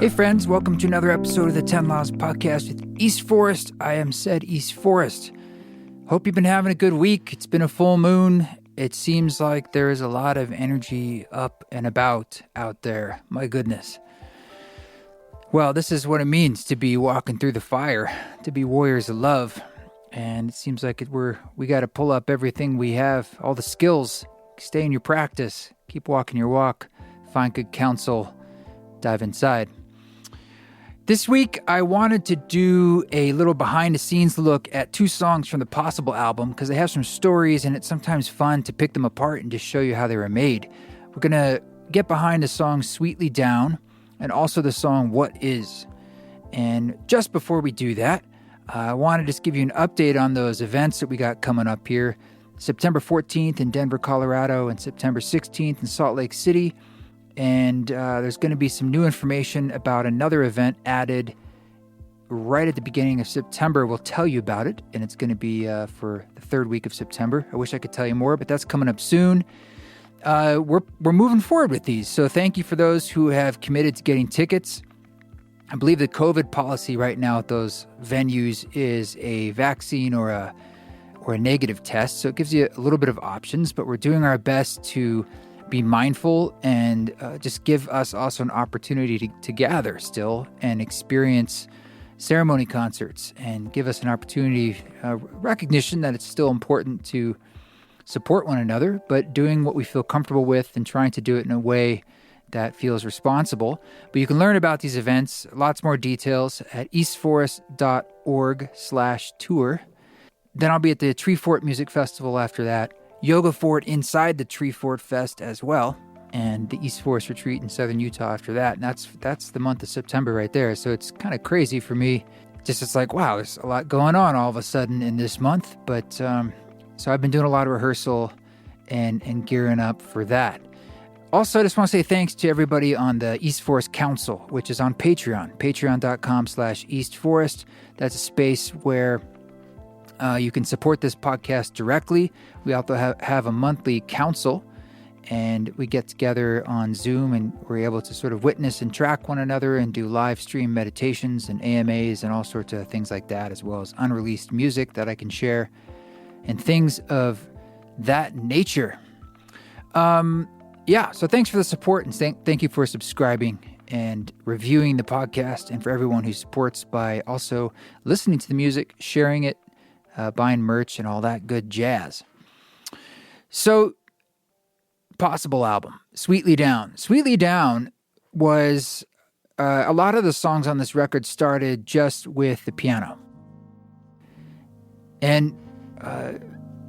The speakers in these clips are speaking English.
Hey friends, welcome to another episode of the 10 Laws Podcast with East Forest. I am said East Forest. Hope you've been having a good week. It's been a full moon. It seems like there is a lot of energy up and about out there. My goodness. Well, this is what it means to be walking through the fire, to be warriors of love. And it seems like we got to pull up everything we have, all the skills, stay in your practice, keep walking your walk, find good counsel, dive inside. This week, I wanted to do a little behind-the-scenes look at two songs from the Possible album because they have some stories and it's sometimes fun to pick them apart and just show you how they were made. We're going to get behind the song Sweetly Down and also the song What Is. And just before we do that, I want to just give you an update on those events that we got coming up here. September 14th in Denver, Colorado, and September 16th in Salt Lake City. And there's going to be some new information about another event added right at the beginning of September. We'll tell you about it, and it's going to be for the third week of September. I wish I could tell you more, but that's coming up soon. We're moving forward with these, so thank you for those who have committed to getting tickets. I believe the COVID policy right now at those venues is a vaccine or a negative test, so it gives you a little bit of options, but we're doing our best to be mindful and just give us also an opportunity to gather still and experience ceremony concerts and give us an opportunity, recognition that it's still important to support one another, but doing what we feel comfortable with and trying to do it in a way that feels responsible. But you can learn about these events, lots more details at eastforest.org/tour. Then I'll be at the Tree Fort Music Festival after that. Yoga Fort inside the Tree Fort Fest as well, and the East Forest Retreat in Southern Utah after that. And that's the month of September right there. So it's kind of crazy for me. It's like, wow, there's a lot going on all of a sudden in this month. But so I've been doing a lot of rehearsal and gearing up for that. Also, I just want to say thanks to everybody on the East Forest Council, which is on Patreon, patreon.com/eastforest. That's a space where you can support this podcast directly. We also have a monthly council, and we get together on Zoom, and we're able to sort of witness and track one another and do live stream meditations and AMAs and all sorts of things like that, as well as unreleased music that I can share and things of that nature. So thanks for the support, and thank you for subscribing and reviewing the podcast, and for everyone who supports by also listening to the music, sharing it, buying merch and all that good jazz. So, Possible album, Sweetly Down. Sweetly Down was, a lot of the songs on this record started just with the piano. And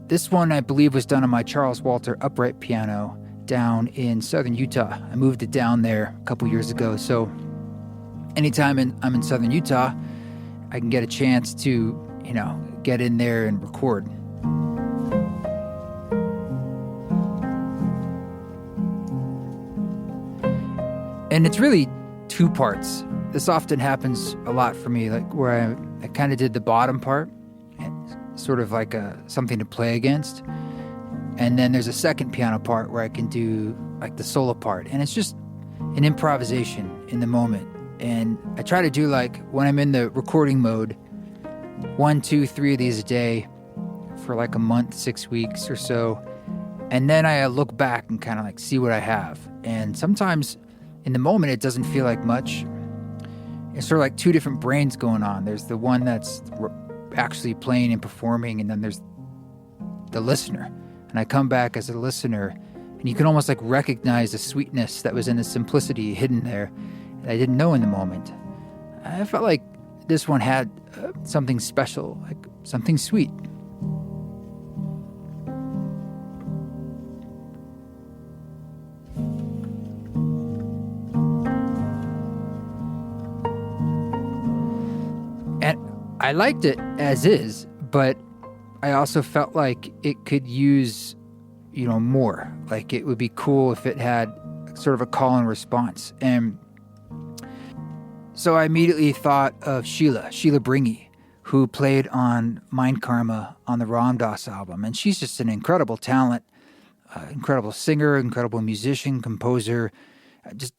this one, I believe, was done on my Charles Walter upright piano down in Southern Utah. I moved it down there a couple years ago. So, anytime I'm in Southern Utah, I can get a chance to, get in there and record. And it's really two parts. This often happens a lot for me, like where I kind of did the bottom part, sort of like something to play against. And then there's a second piano part where I can do like the solo part. And it's just an improvisation in the moment. And I try to do, like, when I'm in the recording mode, 1, 2, 3 of these a day for like a month, 6 weeks or so. And then I look back and kind of like see what I have. And sometimes in the moment, it doesn't feel like much. It's sort of like two different brains going on. There's the one that's actually playing and performing, and then there's the listener. And I come back as a listener, and you can almost like recognize the sweetness that was in the simplicity hidden there that I didn't know in the moment. I felt like this one had something special, like something sweet. And I liked it as is, but I also felt like it could use, more. Like it would be cool if it had sort of a call and response. And so I immediately thought of Sheela Bringi, who played on Mind Karma on the Ram Dass album. And she's just an incredible talent, incredible singer, incredible musician, composer, just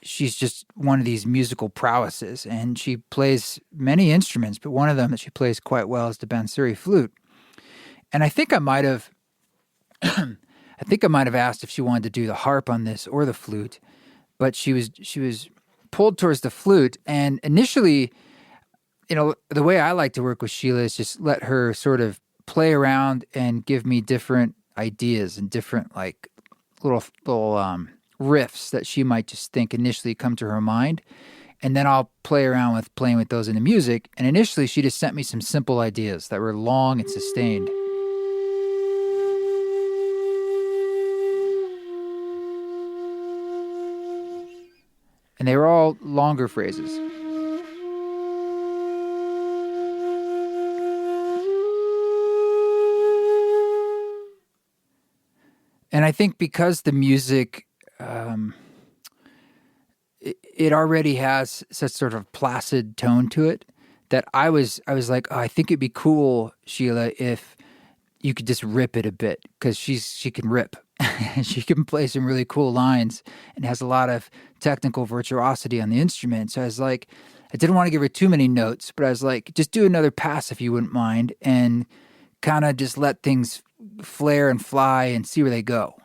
she's just one of these musical prowesses, and she plays many instruments, but one of them that she plays quite well is the bansuri flute. And I think I might have asked if she wanted to do the harp on this or the flute, but she was pulled towards the flute. And initially, the way I like to work with Sheela is just let her sort of play around and give me different ideas and different like little riffs that she might just think initially come to her mind. And then I'll play around with playing with those in the music. And initially she just sent me some simple ideas that were long and sustained. And they were all longer phrases. And I think because the music, it already has such sort of placid tone to it, that I was like, oh, I think it'd be cool, Sheela, if you could just rip it a bit, because she can rip. She can play some really cool lines and has a lot of technical virtuosity on the instrument. So I was like, I didn't want to give her too many notes, but I was like, just do another pass if you wouldn't mind, and kind of just let things flare and fly and see where they go.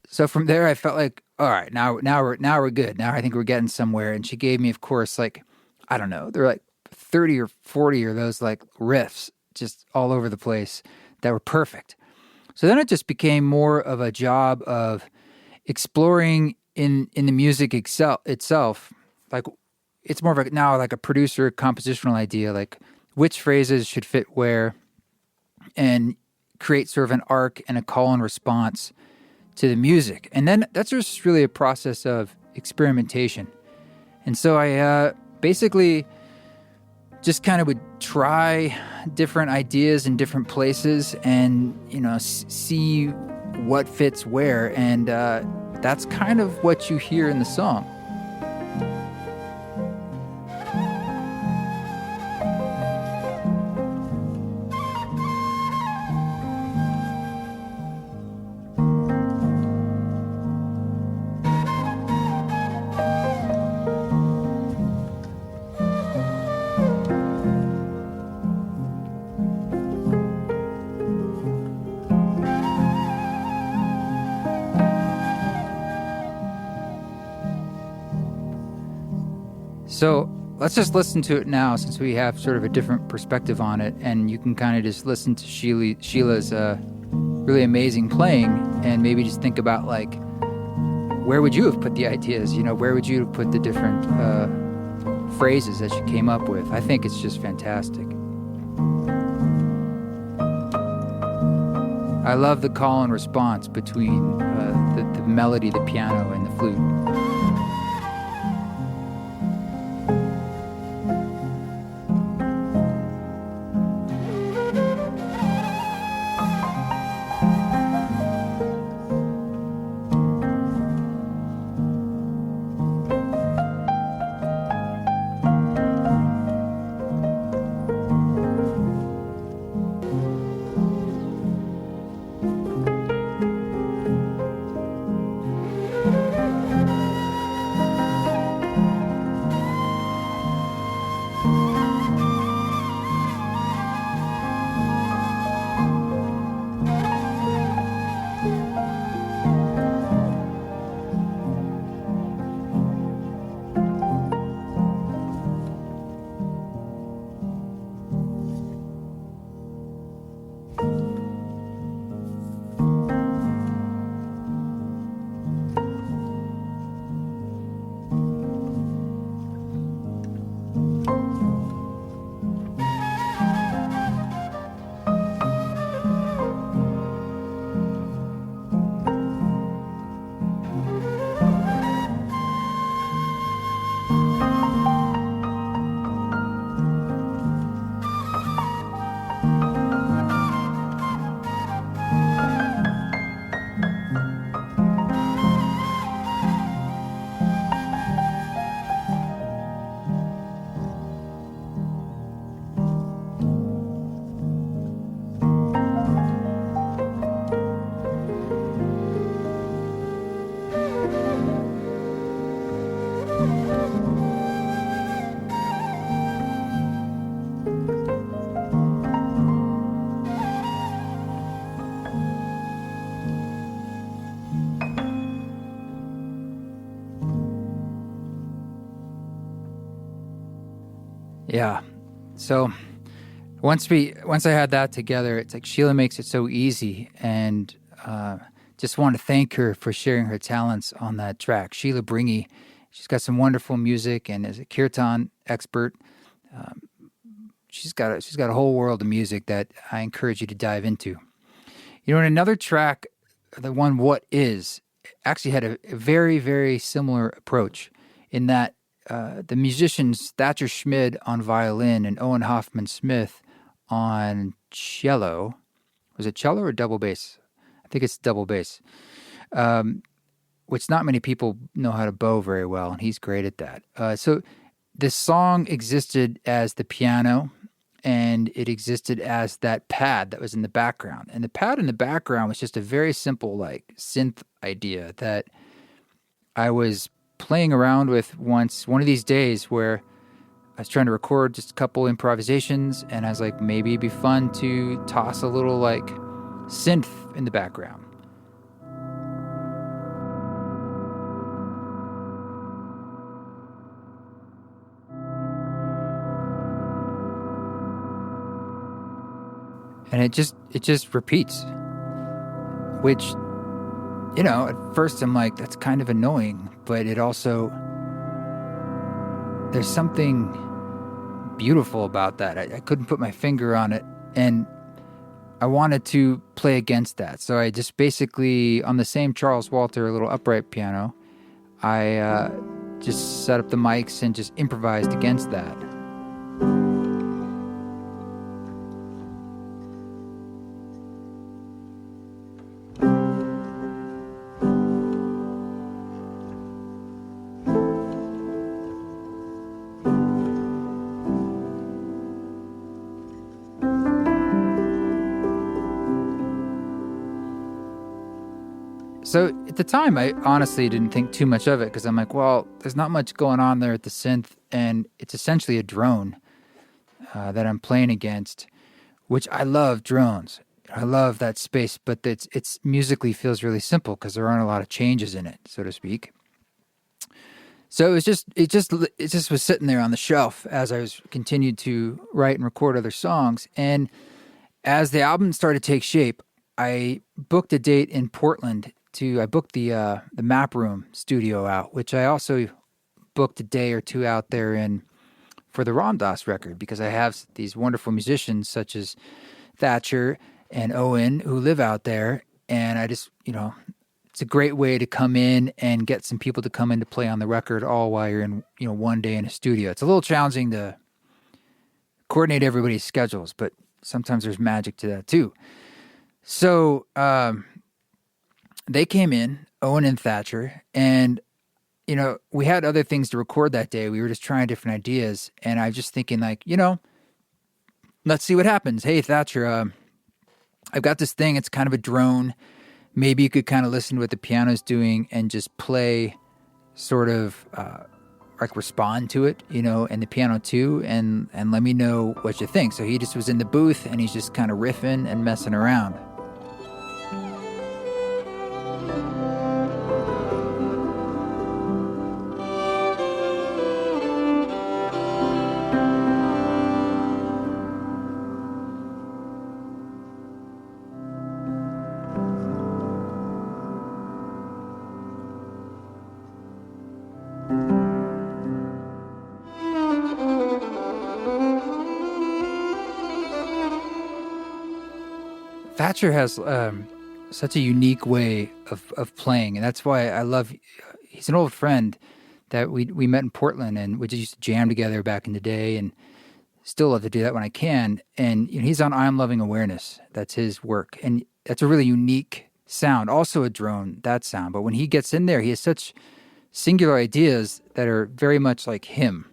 So from there, I felt like, all right, now we're good. Now I think we're getting somewhere. And she gave me, of course, like, I don't know, there were like 30 or 40 of those like riffs just all over the place that were perfect. So then it just became more of a job of exploring in the music itself. Like, it's more of now like a producer compositional idea, like which phrases should fit where, and create sort of an arc and a call and response to the music. And then that's just really a process of experimentation. And so I basically just kind of would try different ideas in different places and, see what fits where. And that's kind of what you hear in the song. So let's just listen to it now, since we have sort of a different perspective on it, and you can kind of just listen to Sheila's really amazing playing, and maybe just think about, like, where would you have put the ideas? Where would you have put the different phrases that you came up with? I think it's just fantastic. I love the call and response between the melody, the piano, and the flute. Yeah. So once I had that together, it's like Sheela makes it so easy, and just want to thank her for sharing her talents on that track. Sheela Bringi, she's got some wonderful music, and as a kirtan expert, she's got a whole world of music that I encourage you to dive into. You know, in another track, the one "What Is" actually had a very, very similar approach in that the musicians Thacher Schmid on violin and Owen Hofmann-Smith on cello. Was it cello or double bass? I think it's double bass, which not many people know how to bow very well, and he's great at that. So this song existed as the piano, and it existed as that pad that was in the background. And the pad in the background was just a very simple, like, synth idea that I was playing around with once, one of these days where I was trying to record just a couple improvisations, and I was like, maybe it'd be fun to toss a little, like, synth in the background. And it just repeats, which, you know, at first I'm like, that's kind of annoying, but it also, there's something beautiful about that. I couldn't put my finger on it, and I wanted to play against that. So I just basically, on the same Charles Walter little upright piano, I just set up the mics and just improvised against that. So at the time, I honestly didn't think too much of it because I'm like, well, there's not much going on there at the synth, and it's essentially a drone that I'm playing against, which I love drones. I love that space, but it's musically feels really simple because there aren't a lot of changes in it, so to speak. So it just was sitting there on the shelf as I was continued to write and record other songs, and as the album started to take shape, I booked a date in Portland. I booked the Map Room studio out, which I also booked a day or two out there in for the Ram Dass record, because I have these wonderful musicians such as Thacher and Owen who live out there, and I just, you know, it's a great way to come in and get some people to come in to play on the record all while you're in, you know, one day in a studio. It's a little challenging to coordinate everybody's schedules, but sometimes there's magic to that too. So, they came in, Owen and Thacher, and, you know, we had other things to record that day. We were just trying different ideas, and I was just thinking, like, you know, let's see what happens. Hey, Thacher, I've got this thing. It's kind of a drone. Maybe you could kind of listen to what the piano's doing and just play sort of, like, respond to it, you know, and the piano too, and let me know what you think. So he just was in the booth, and he's just kind of riffing and messing around. Thacher has such a unique way of playing, and that's why I love. He's an old friend that we met in Portland, and we just used to jam together back in the day, and still love to do that when I can. And you know, he's on "I Am Loving Awareness." That's his work, and that's a really unique sound. Also a drone, that sound. But when he gets in there, he has such singular ideas that are very much like him.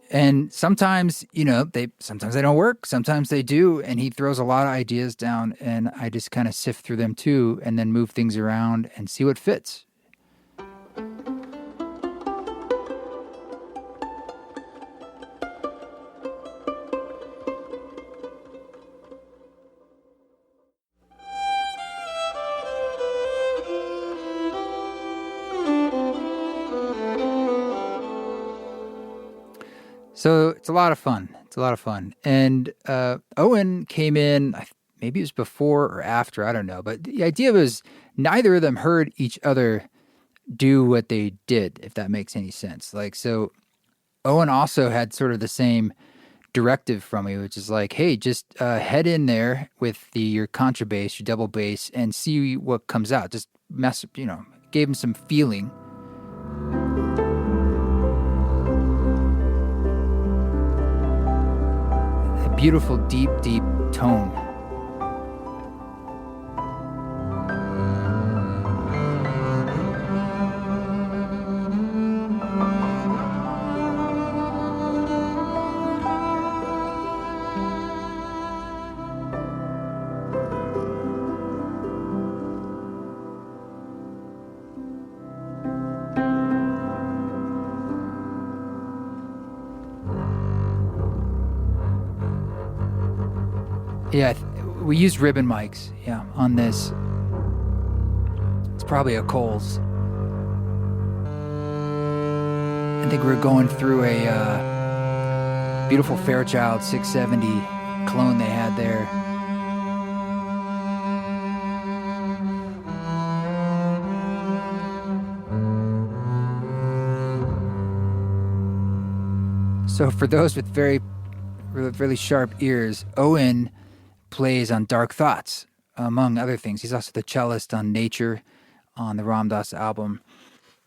And sometimes, you know, sometimes they don't work, sometimes they do, and he throws a lot of ideas down, and I just kind of sift through them too, and then move things around and see what fits. So it's a lot of fun. It's a lot of fun. And Owen came in, maybe it was before or after, I don't know. But the idea was neither of them heard each other do what they did, if that makes any sense. Like, so Owen also had sort of the same directive from me, which is like, hey, just head in there with your contrabass, your double bass, and see what comes out. Just gave him some feeling. A beautiful, deep, deep tone. Yeah, we use ribbon mics, on this. It's probably a Coles. I think we're going through a beautiful Fairchild 670 clone they had there. So for those with really sharp ears, Owen plays on Dark Thoughts, among other things. He's also the cellist on Nature on the Ram Dass album.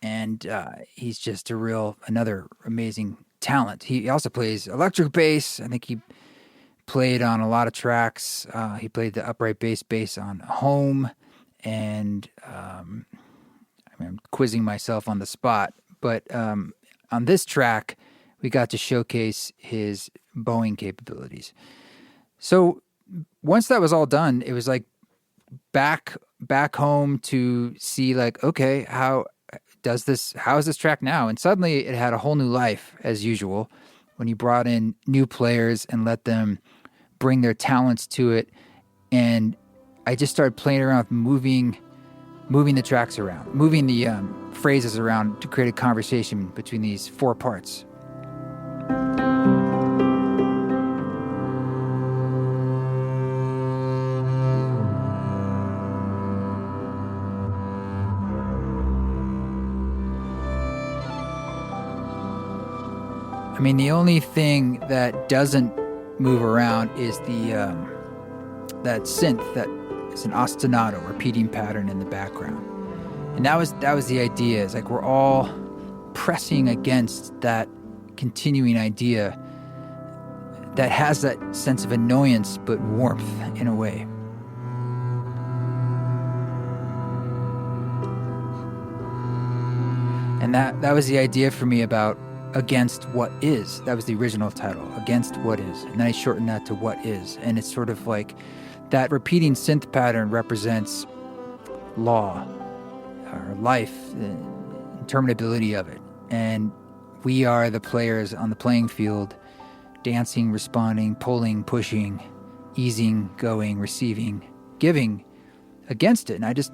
And he's just another amazing talent. He also plays electric bass. I think he played on a lot of tracks. He played the upright bass on Home. And I'm quizzing myself on the spot. But on this track, we got to showcase his bowing capabilities. So once that was all done, it was like back home to see like, okay, how is this track now? And suddenly it had a whole new life, as usual, when you brought in new players and let them bring their talents to it. And I just started playing around with moving the tracks around, moving the phrases around to create a conversation between these four parts. I mean, the only thing that doesn't move around is that synth that is an ostinato, repeating pattern in the background. And that was the idea. It's like we're all pressing against that continuing idea that has that sense of annoyance but warmth in a way. And that was the idea for me about Against What Is. That was the original title, Against What Is. And then I shortened that to What Is. And it's sort of like that repeating synth pattern represents law, or life, the interminability of it. And we are the players on the playing field, dancing, responding, pulling, pushing, easing, going, receiving, giving against it. And I just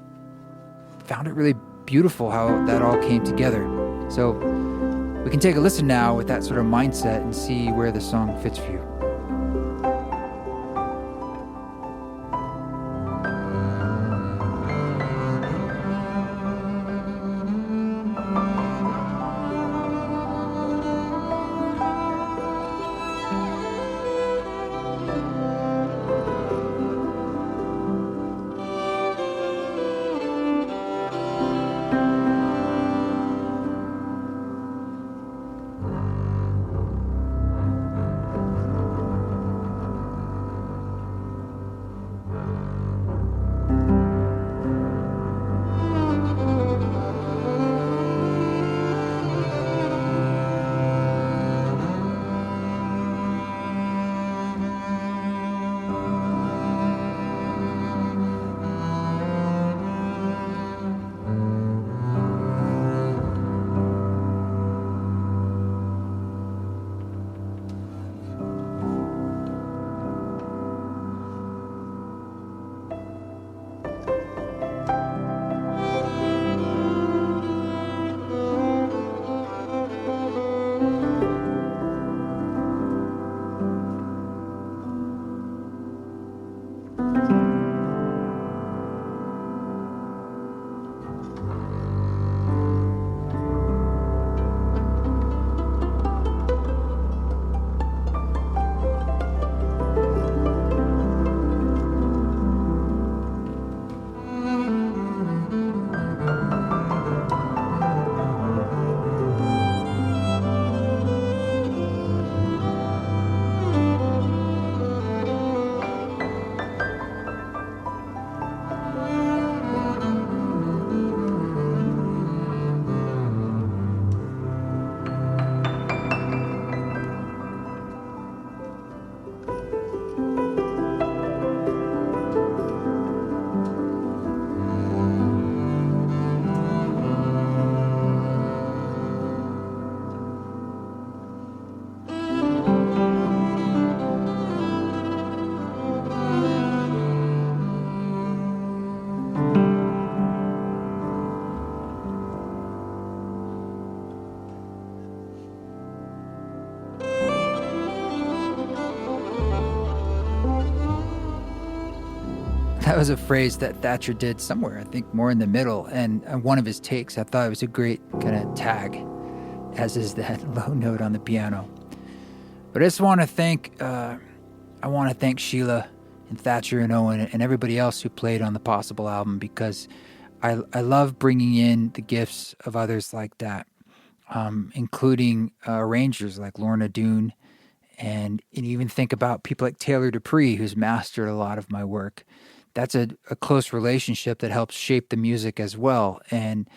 found it really beautiful how that all came together. So we can take a listen now with that sort of mindset and see where the song fits for you. That was a phrase that Thacher did somewhere, I think more in the middle, and one of his takes. I thought it was a great kind of tag, as is that low note on the piano. But I just want to thank, Sheela and Thacher and Owen and everybody else who played on the Possible album, because I love bringing in the gifts of others like that, including arrangers like Lorna Doone, and even think about people like Taylor Dupree, who's mastered a lot of my work. That's a close relationship that helps shape the music as well. And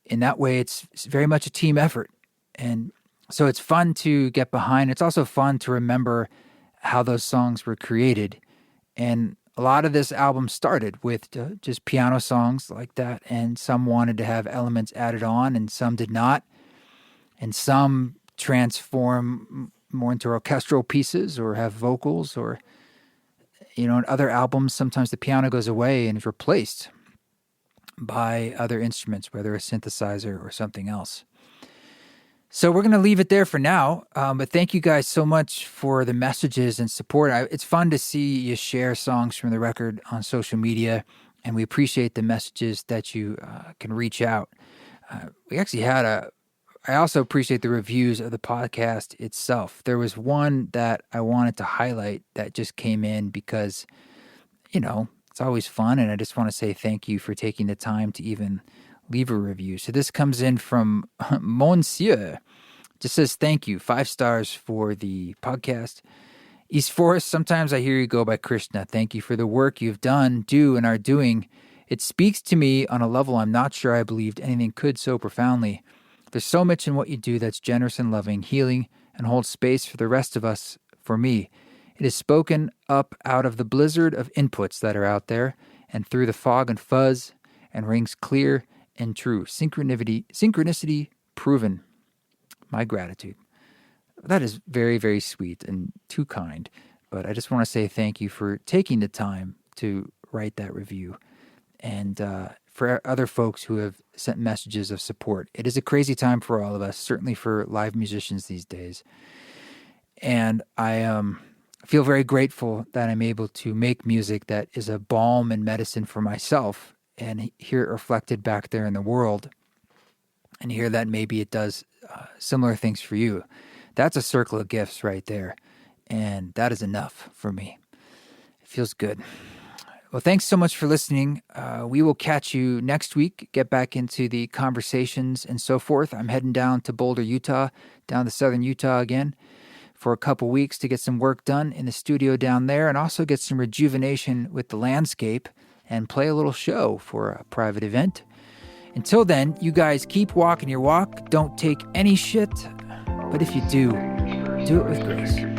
in that way, it's very much a team effort. And so it's fun to get behind. It's also fun to remember how those songs were created. And a lot of this album started with just piano songs like that. And some wanted to have elements added on and some did not. And some transform more into orchestral pieces or have vocals, or in other albums, sometimes the piano goes away and is replaced by other instruments, whether a synthesizer or something else. So we're going to leave it there for now. But thank you guys so much for the messages and support. It's fun to see you share songs from the record on social media, and we appreciate the messages that you can reach out. We actually had I also appreciate the reviews of the podcast itself. There was one that I wanted to highlight that just came in because, it's always fun, and I just want to say thank you for taking the time to even leave a review. So this comes in from Monsieur. Just says, thank you, 5 stars for the podcast. East Forest, sometimes I hear you go by Krishna. Thank you for the work you've done, do, and are doing. It speaks to me on a level I'm not sure I believed anything could so profoundly. There's so much in what you do that's generous and loving, healing, and holds space for the rest of us, for me. It is spoken up out of the blizzard of inputs that are out there, and through the fog and fuzz, and rings clear and true. Synchronicity proven. My gratitude. That is very, very sweet and too kind. But I just want to say thank you for taking the time to write that review. And for other folks who have sent messages of support. It is a crazy time for all of us, certainly for live musicians these days. And I feel very grateful that I'm able to make music that is a balm and medicine for myself, and hear it reflected back there in the world, and hear that maybe it does similar things for you. That's a circle of gifts right there, and that is enough for me. It feels good. Well, thanks so much for listening. We will catch you next week, get back into the conversations and so forth. I'm heading down to Boulder, Utah, down to southern Utah again for a couple weeks to get some work done in the studio down there, and also get some rejuvenation with the landscape and play a little show for a private event. Until then, you guys keep walking your walk. Don't take any shit, but if you do, do it with grace.